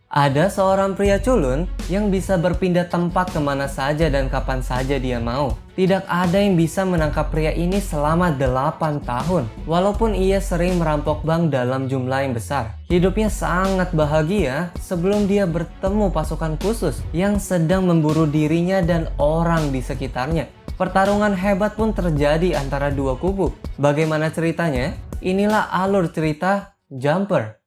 Ada seorang pria culun yang bisa berpindah tempat kemana saja dan kapan saja dia mau. Tidak ada yang bisa menangkap pria ini selama 8 tahun. Walaupun ia sering merampok bank dalam jumlah yang besar. Hidupnya sangat bahagia sebelum dia bertemu pasukan khusus yang sedang memburu dirinya dan orang di sekitarnya. Pertarungan hebat pun terjadi antara dua kubu. Bagaimana ceritanya? Inilah alur cerita Jumper.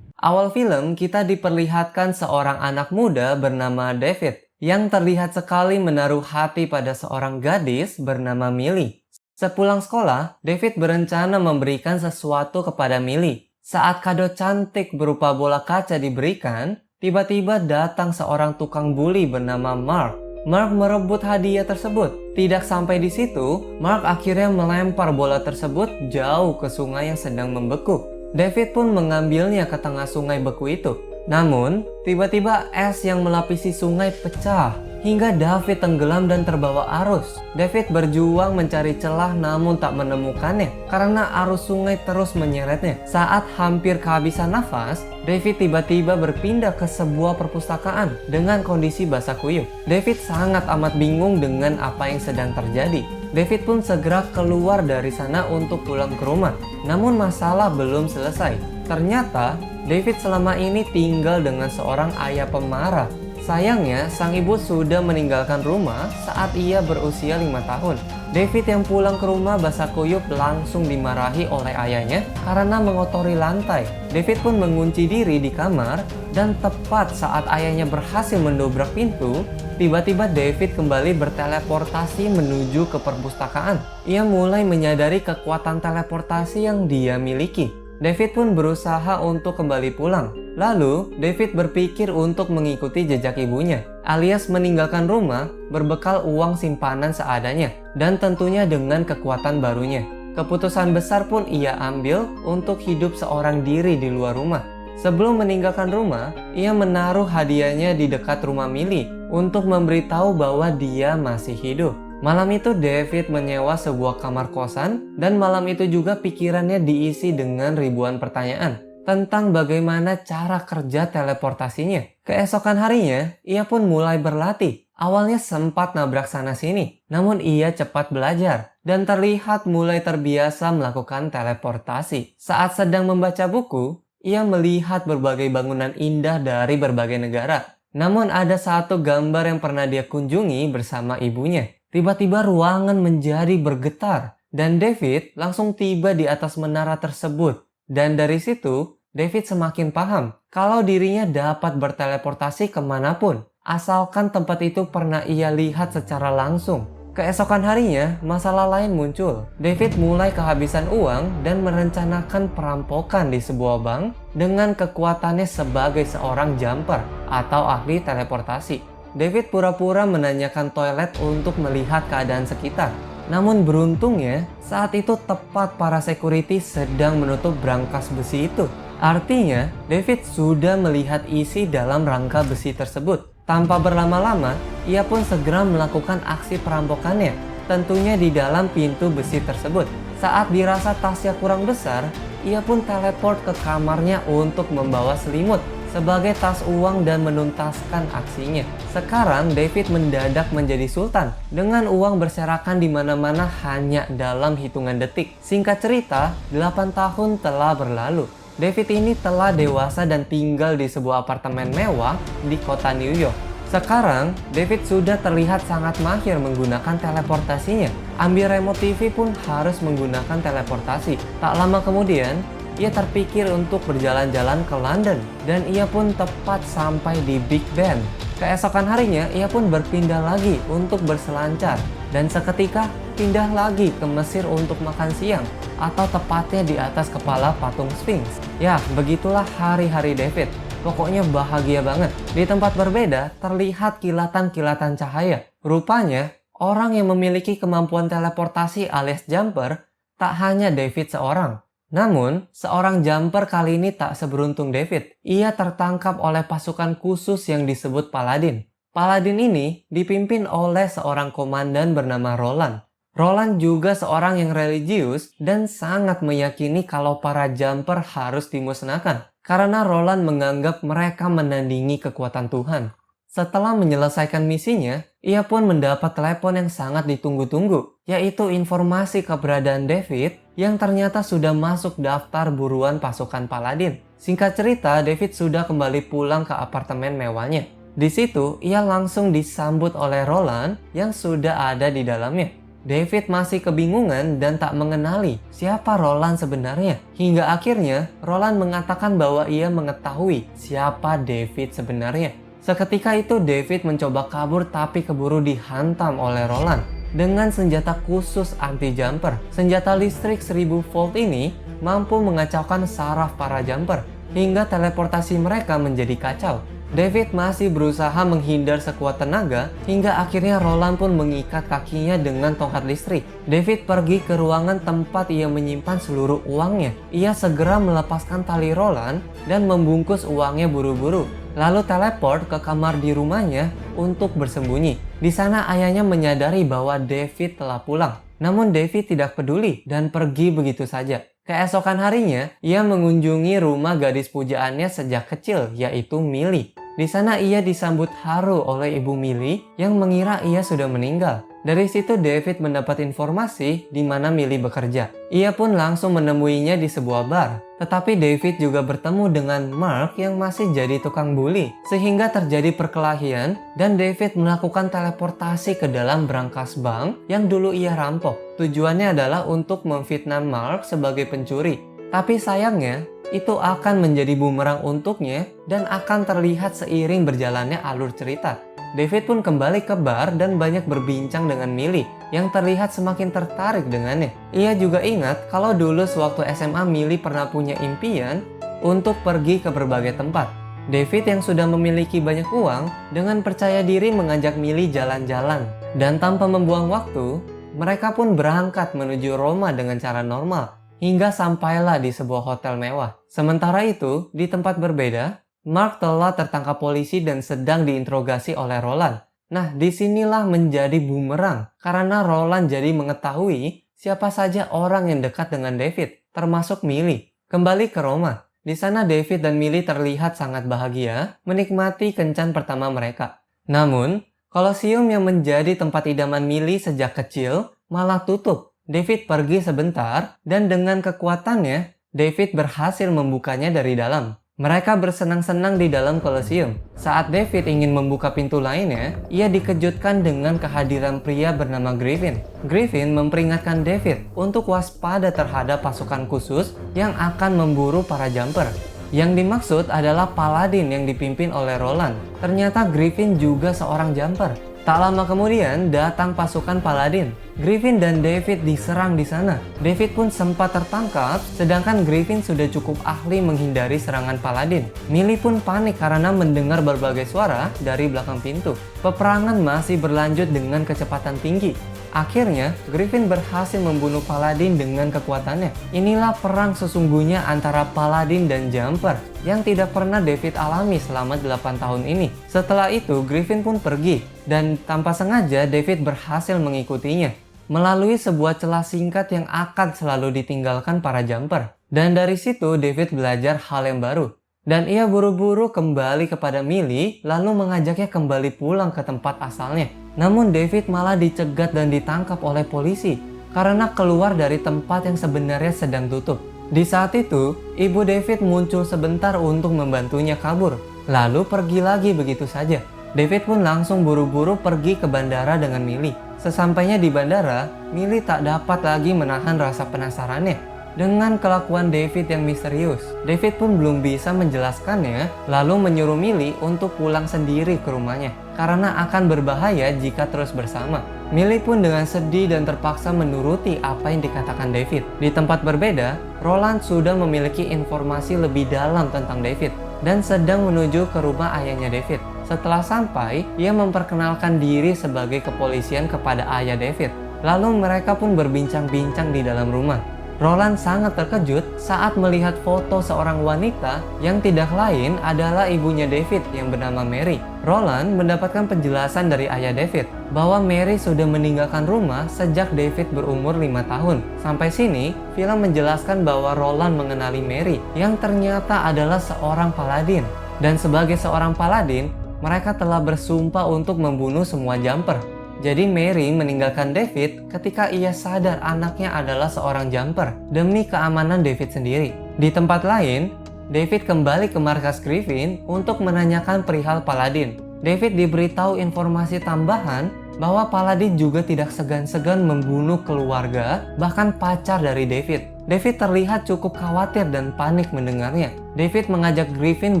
Awal film kita diperlihatkan seorang anak muda bernama David yang terlihat sekali menaruh hati pada seorang gadis bernama Millie. Sepulang sekolah, David berencana memberikan sesuatu kepada Millie. Saat kado cantik berupa bola kaca diberikan, tiba-tiba datang seorang tukang buli bernama Mark. Mark merebut hadiah tersebut. Tidak sampai di situ, Mark akhirnya melempar bola tersebut jauh ke sungai yang sedang membeku. David pun mengambilnya ke tengah sungai beku itu. Namun, tiba-tiba es yang melapisi sungai pecah hingga David tenggelam dan terbawa arus. David berjuang mencari celah namun tak menemukannya karena arus sungai terus menyeretnya. Saat hampir kehabisan nafas, David tiba-tiba berpindah ke sebuah perpustakaan dengan kondisi basah kuyup. David sangat amat bingung dengan apa yang sedang terjadi. David pun segera keluar dari sana untuk pulang ke rumah. Namun masalah belum selesai. Ternyata David selama ini tinggal dengan seorang ayah pemarah. Sayangnya sang ibu sudah meninggalkan rumah saat ia berusia 5 tahun. David yang pulang ke rumah basah kuyup langsung dimarahi oleh ayahnya karena mengotori lantai. David pun mengunci diri di kamar dan tepat saat ayahnya berhasil mendobrak pintu, tiba-tiba David kembali berteleportasi menuju ke perpustakaan. Ia mulai menyadari kekuatan teleportasi yang dia miliki. David pun berusaha untuk kembali pulang. Lalu, David berpikir untuk mengikuti jejak ibunya, alias meninggalkan rumah berbekal uang simpanan seadanya, dan tentunya dengan kekuatan barunya. Keputusan besar pun ia ambil untuk hidup seorang diri di luar rumah. Sebelum meninggalkan rumah, ia menaruh hadiahnya di dekat rumah Millie untuk memberitahu bahwa dia masih hidup. Malam itu David menyewa sebuah kamar kosan dan malam itu juga pikirannya diisi dengan ribuan pertanyaan tentang bagaimana cara kerja teleportasinya. Keesokan harinya, ia pun mulai berlatih. Awalnya sempat nabrak sana-sini, namun ia cepat belajar dan terlihat mulai terbiasa melakukan teleportasi. Saat sedang membaca buku, ia melihat berbagai bangunan indah dari berbagai negara. Namun ada satu gambar yang pernah dia kunjungi bersama ibunya. Tiba-tiba ruangan menjadi bergetar dan David langsung tiba di atas menara tersebut. Dan dari situ, David semakin paham kalau dirinya dapat berteleportasi kemanapun, asalkan tempat itu pernah ia lihat secara langsung. Keesokan harinya, masalah lain muncul. David mulai kehabisan uang dan merencanakan perampokan di sebuah bank dengan kekuatannya sebagai seorang jumper atau ahli teleportasi. David pura-pura menanyakan toilet untuk melihat keadaan sekitar. Namun beruntungnya, saat itu tepat para security sedang menutup brankas besi itu. Artinya, David sudah melihat isi dalam rangka besi tersebut. Tanpa berlama-lama, ia pun segera melakukan aksi perampokannya, tentunya di dalam pintu besi tersebut. Saat dirasa tasnya kurang besar, ia pun teleport ke kamarnya untuk membawa selimut sebagai tas uang dan menuntaskan aksinya. Sekarang David mendadak menjadi sultan dengan uang berserakan di mana-mana hanya dalam hitungan detik. Singkat cerita, 8 tahun telah berlalu. David ini telah dewasa dan tinggal di sebuah apartemen mewah di kota New York. Sekarang, David sudah terlihat sangat mahir menggunakan teleportasinya. Ambil remote TV pun harus menggunakan teleportasi. Tak lama kemudian, ia terpikir untuk berjalan-jalan ke London dan ia pun tepat sampai di Big Ben. Keesokan harinya ia pun berpindah lagi untuk berselancar dan seketika pindah lagi ke Mesir untuk makan siang, atau tepatnya di atas kepala patung Sphinx. Ya, begitulah hari-hari David. Pokoknya bahagia banget. Di tempat berbeda, terlihat kilatan-kilatan cahaya. Rupanya, orang yang memiliki kemampuan teleportasi alias jumper tak hanya David seorang. Namun, seorang jumper kali ini tak seberuntung David. Ia tertangkap oleh pasukan khusus yang disebut Paladin. Paladin ini dipimpin oleh seorang komandan bernama Roland. Roland juga seorang yang religius dan sangat meyakini kalau para jumper harus dimusnahkan. Karena Roland menganggap mereka menandingi kekuatan Tuhan. Setelah menyelesaikan misinya, ia pun mendapat telepon yang sangat ditunggu-tunggu, yaitu informasi keberadaan David yang ternyata sudah masuk daftar buruan pasukan Paladin. Singkat cerita, David sudah kembali pulang ke apartemen mewahnya. Di situ, ia langsung disambut oleh Roland yang sudah ada di dalamnya. David masih kebingungan dan tak mengenali siapa Roland sebenarnya. Hingga akhirnya, Roland mengatakan bahwa ia mengetahui siapa David sebenarnya. Seketika itu David mencoba kabur tapi keburu dihantam oleh Roland dengan senjata khusus anti-jumper. Senjata listrik 1000 volt ini mampu mengacaukan saraf para jumper hingga teleportasi mereka menjadi kacau. David masih berusaha menghindar sekuat tenaga hingga akhirnya Roland pun mengikat kakinya dengan tongkat listrik. David pergi ke ruangan tempat ia menyimpan seluruh uangnya. Ia segera melepaskan tali Roland dan membungkus uangnya buru-buru. Lalu teleport ke kamar di rumahnya untuk bersembunyi. Di sana ayahnya menyadari bahwa David telah pulang. Namun David tidak peduli dan pergi begitu saja. Keesokan harinya, ia mengunjungi rumah gadis pujaannya sejak kecil, yaitu Millie. Di sana ia disambut haru oleh ibu Millie yang mengira ia sudah meninggal. Dari situ David mendapat informasi di mana Millie bekerja. Ia pun langsung menemuinya di sebuah bar. Tetapi David juga bertemu dengan Mark yang masih jadi tukang bully. Sehingga terjadi perkelahian dan David melakukan teleportasi ke dalam brankas bank yang dulu ia rampok. Tujuannya adalah untuk memfitnah Mark sebagai pencuri. Tapi sayangnya, itu akan menjadi bumerang untuknya dan akan terlihat seiring berjalannya alur cerita. David pun kembali ke bar dan banyak berbincang dengan Millie yang terlihat semakin tertarik dengannya. Ia juga ingat kalau dulu sewaktu SMA Millie pernah punya impian untuk pergi ke berbagai tempat. David yang sudah memiliki banyak uang dengan percaya diri mengajak Millie jalan-jalan. Dan tanpa membuang waktu, mereka pun berangkat menuju Roma dengan cara normal. Hingga sampailah di sebuah hotel mewah. Sementara itu, di tempat berbeda, Mark telah tertangkap polisi dan sedang diinterogasi oleh Roland. Nah, disinilah menjadi bumerang, karena Roland jadi mengetahui siapa saja orang yang dekat dengan David, termasuk Millie. Kembali ke Roma. Di sana David dan Millie terlihat sangat bahagia menikmati kencan pertama mereka. Namun, Kolosium yang menjadi tempat idaman Millie sejak kecil malah tutup. David pergi sebentar dan dengan kekuatannya, David berhasil membukanya dari dalam. Mereka bersenang-senang di dalam Kolosium. Saat David ingin membuka pintu lainnya, ia dikejutkan dengan kehadiran pria bernama Griffin. Griffin memperingatkan David untuk waspada terhadap pasukan khusus yang akan memburu para jumper. Yang dimaksud adalah Paladin yang dipimpin oleh Roland. Ternyata Griffin juga seorang jumper. Tak lama kemudian datang pasukan Paladin. Griffin dan David diserang di sana. David pun sempat tertangkap, sedangkan Griffin sudah cukup ahli menghindari serangan Paladin. Millie pun panik karena mendengar berbagai suara dari belakang pintu. Peperangan masih berlanjut dengan kecepatan tinggi. Akhirnya, Griffin berhasil membunuh Paladin dengan kekuatannya. Inilah perang sesungguhnya antara Paladin dan Jumper yang tidak pernah David alami selama 8 tahun ini. Setelah itu, Griffin pun pergi dan tanpa sengaja David berhasil mengikutinya melalui sebuah celah singkat yang akan selalu ditinggalkan para Jumper. Dan dari situ, David belajar hal yang baru. Dan ia buru-buru kembali kepada Millie lalu mengajaknya kembali pulang ke tempat asalnya. Namun David malah dicegat dan ditangkap oleh polisi karena keluar dari tempat yang sebenarnya sedang tutup. Di saat itu, ibu David muncul sebentar untuk membantunya kabur, lalu pergi lagi begitu saja. David pun langsung buru-buru pergi ke bandara dengan Millie. Sesampainya di bandara, Millie tak dapat lagi menahan rasa penasarannya dengan kelakuan David yang misterius. David pun belum bisa menjelaskannya, lalu menyuruh Millie untuk pulang sendiri ke rumahnya karena akan berbahaya jika terus bersama. Millie pun dengan sedih dan terpaksa menuruti apa yang dikatakan David. Di tempat berbeda, Roland sudah memiliki informasi lebih dalam tentang David dan sedang menuju ke rumah ayahnya David. Setelah sampai, ia memperkenalkan diri sebagai kepolisian kepada ayah David. Lalu mereka pun berbincang-bincang di dalam rumah. Roland sangat terkejut saat melihat foto seorang wanita yang tidak lain adalah ibunya David yang bernama Mary. Roland mendapatkan penjelasan dari ayah David bahwa Mary sudah meninggalkan rumah sejak David berumur 5 tahun. Sampai sini, film menjelaskan bahwa Roland mengenali Mary yang ternyata adalah seorang paladin. Dan sebagai seorang paladin, mereka telah bersumpah untuk membunuh semua jumper. Jadi Mary meninggalkan David ketika ia sadar anaknya adalah seorang jumper demi keamanan David sendiri. Di tempat lain, David kembali ke markas Griffin untuk menanyakan perihal Paladin. David diberitahu informasi tambahan bahwa Paladin juga tidak segan-segan membunuh keluarga, bahkan pacar dari David. David terlihat cukup khawatir dan panik mendengarnya. David mengajak Griffin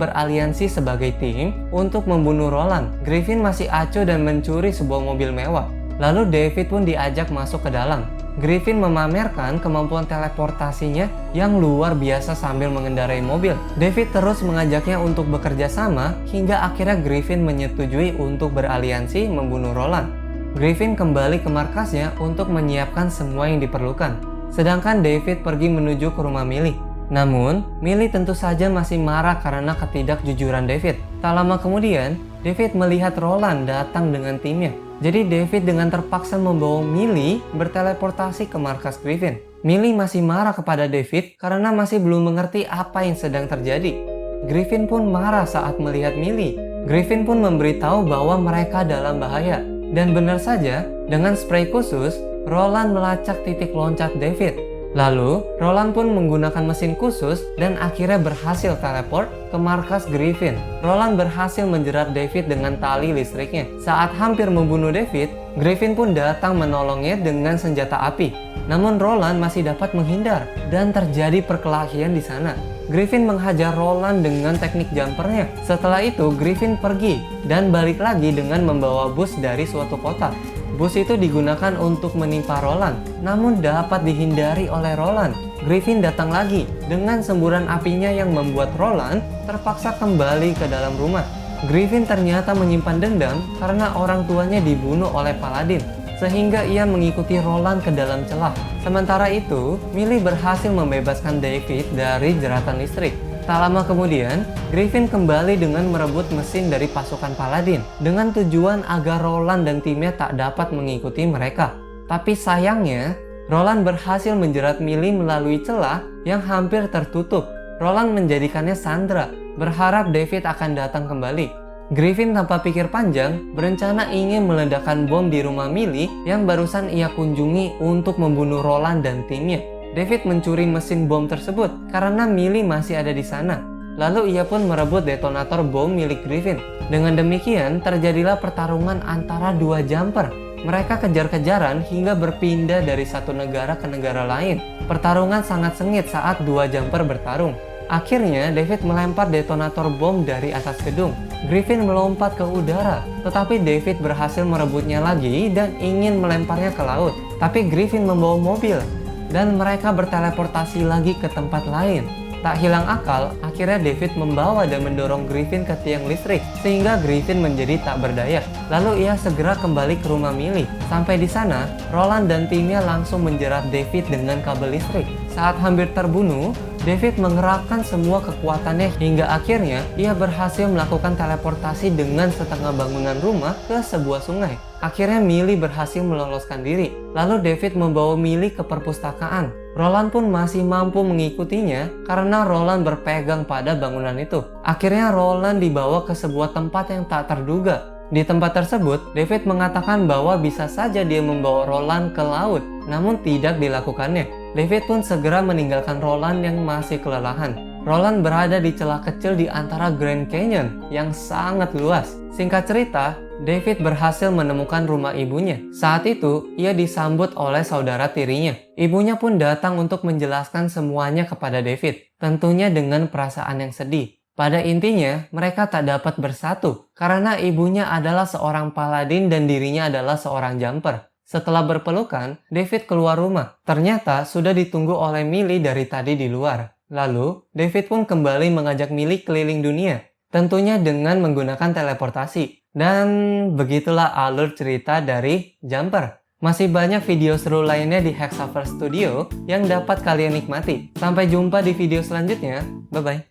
beraliansi sebagai tim untuk membunuh Roland. Griffin masih acuh dan mencuri sebuah mobil mewah. Lalu David pun diajak masuk ke dalam. Griffin memamerkan kemampuan teleportasinya yang luar biasa sambil mengendarai mobil. David terus mengajaknya untuk bekerja sama hingga akhirnya Griffin menyetujui untuk beraliansi membunuh Roland. Griffin kembali ke markasnya untuk menyiapkan semua yang diperlukan. Sedangkan David pergi menuju ke rumah Millie. Namun, Millie tentu saja masih marah karena ketidakjujuran David. Tak lama kemudian, David melihat Roland datang dengan timnya. Jadi David dengan terpaksa membawa Millie berteleportasi ke markas Griffin. Millie masih marah kepada David karena masih belum mengerti apa yang sedang terjadi. Griffin pun marah saat melihat Millie. Griffin pun memberitahu bahwa mereka dalam bahaya. Dan benar saja, dengan spray khusus, Roland melacak titik loncat David. Lalu, Roland pun menggunakan mesin khusus dan akhirnya berhasil teleport ke markas Griffin. Roland berhasil menjerat David dengan tali listriknya. Saat hampir membunuh David, Griffin pun datang menolongnya dengan senjata api. Namun Roland masih dapat menghindar dan terjadi perkelahian di sana. Griffin menghajar Roland dengan teknik jumpernya. Setelah itu, Griffin pergi dan balik lagi dengan membawa bus dari suatu kota. Bus itu digunakan untuk menimpa Roland, namun dapat dihindari oleh Roland. Griffin datang lagi dengan semburan apinya yang membuat Roland terpaksa kembali ke dalam rumah. Griffin ternyata menyimpan dendam karena orang tuanya dibunuh oleh Paladin, sehingga ia mengikuti Roland ke dalam celah. Sementara itu, Millie berhasil membebaskan David dari jeratan listrik. Tak lama kemudian, Griffin kembali dengan merebut mesin dari pasukan Paladin dengan tujuan agar Roland dan timnya tak dapat mengikuti mereka. Tapi sayangnya, Roland berhasil menjerat Millie melalui celah yang hampir tertutup. Roland menjadikannya sandera, berharap David akan datang kembali. Griffin tanpa pikir panjang berencana ingin meledakkan bom di rumah Millie yang barusan ia kunjungi untuk membunuh Roland dan timnya. David mencuri mesin bom tersebut karena Millie masih ada di sana. Lalu ia pun merebut detonator bom milik Griffin. Dengan demikian, terjadilah pertarungan antara dua jumper. Mereka kejar-kejaran hingga berpindah dari satu negara ke negara lain. Pertarungan sangat sengit saat dua jumper bertarung. Akhirnya, David melempar detonator bom dari atas gedung. Griffin melompat ke udara, tetapi David berhasil merebutnya lagi dan ingin melemparnya ke laut. Tapi Griffin membawa mobil, dan mereka berteleportasi lagi ke tempat lain. Tak hilang akal, akhirnya David membawa dan mendorong Griffin ke tiang listrik, sehingga Griffin menjadi tak berdaya. Lalu ia segera kembali ke rumah Millie. Sampai di sana, Roland dan timnya langsung menjerat David dengan kabel listrik. Saat hampir terbunuh, David mengerahkan semua kekuatannya hingga akhirnya ia berhasil melakukan teleportasi dengan setengah bangunan rumah ke sebuah sungai. Akhirnya Millie berhasil meloloskan diri. Lalu David membawa Millie ke perpustakaan. Roland pun masih mampu mengikutinya karena Roland berpegang pada bangunan itu. Akhirnya Roland dibawa ke sebuah tempat yang tak terduga. Di tempat tersebut, David mengatakan bahwa bisa saja dia membawa Roland ke laut, namun tidak dilakukannya. David pun segera meninggalkan Roland yang masih kelelahan. Roland berada di celah kecil di antara Grand Canyon yang sangat luas. Singkat cerita, David berhasil menemukan rumah ibunya. Saat itu, ia disambut oleh saudara tirinya. Ibunya pun datang untuk menjelaskan semuanya kepada David, tentunya dengan perasaan yang sedih. Pada intinya, mereka tak dapat bersatu karena ibunya adalah seorang paladin dan dirinya adalah seorang jumper. Setelah berpelukan, David keluar rumah. Ternyata sudah ditunggu oleh Millie dari tadi di luar. Lalu, David pun kembali mengajak Millie keliling dunia. Tentunya dengan menggunakan teleportasi. Dan begitulah alur cerita dari Jumper. Masih banyak video seru lainnya di Hexaverse Studio yang dapat kalian nikmati. Sampai jumpa di video selanjutnya. Bye-bye.